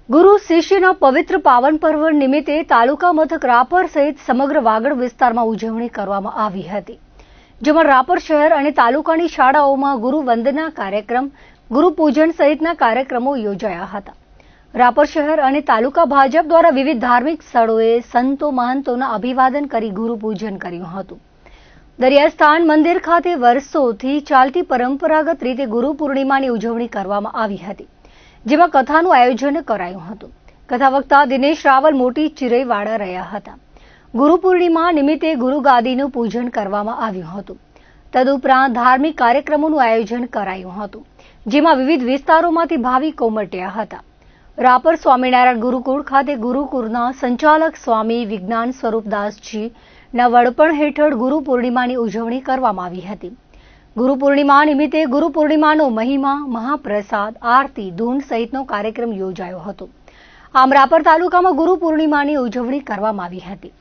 ગુરુ શિષ્યના પવિત્ર પાવન પર્વ નિમિત્તે તાલુકા મથક રાપર સહિત સમગ્ર વાગડ વિસ્તારમાં ઉજવણી કરવામાં આવી હતી, જેમાં રાપર શહેર અને તાલુકાની શાળાઓમાં ગુરુ વંદના કાર્યક્રમ, ગુરુ પૂજન સહિતના કાર્યક્રમો યોજાયા હતા. રાપર શહેર અને તાલુકા ભાજપ દ્વારા વિવિધ ધાર્મિક સ્થળોએ સંતો મહંતોના અભિવાદન કરી ગુરુ પૂજન કર્યું હતું. દરિયાસ્થાન મંદિર ખાતે વર્ષોથી ચાલતી પરંપરાગત રીતે ગુરુ પૂર્ણિમાની ઉજવણી કરવામાં આવી હતી, જેમાં કથાનું આયોજન કરાયું હતું. કથા વક્તા દિનેશ રાવલ મોટી ચિરઈવાળા રહ્યા હતા. ગુરુ પૂર્ણિમા નિમિત્તે ગુરુ ગાદીનું પૂજન કરવામાં આવ્યું હતું. તદુપરાંત ધાર્મિક કાર્યક્રમોનું આયોજન કરાયું હતું, જેમાં વિવિધ વિસ્તારોમાંથી ભાવિકો ઉમટ્યા હતા. રાપર સ્વામિનારાયણ ગુરુકુળ ખાતે ગુરુકુળના સંચાલક સ્વામી વિજ્ઞાન સ્વરૂપદાસજીના વડપણ હેઠળ ગુરુ પૂર્ણિમાની ઉજવણી કરવામાં આવી હતી. ગુરુ પૂર્ણિમા નિમિત્તે ગુરુ પૂર્ણિમાનો મહિમા, મહાપ્રસાદ, આરતી, ધૂન સહિતનો કાર્યક્રમ યોજાયો હતો. આમ રાપર તાલુકામાં ગુરુ પૂર્ણિમાની ઉજવણી કરવામાં આવી હતી.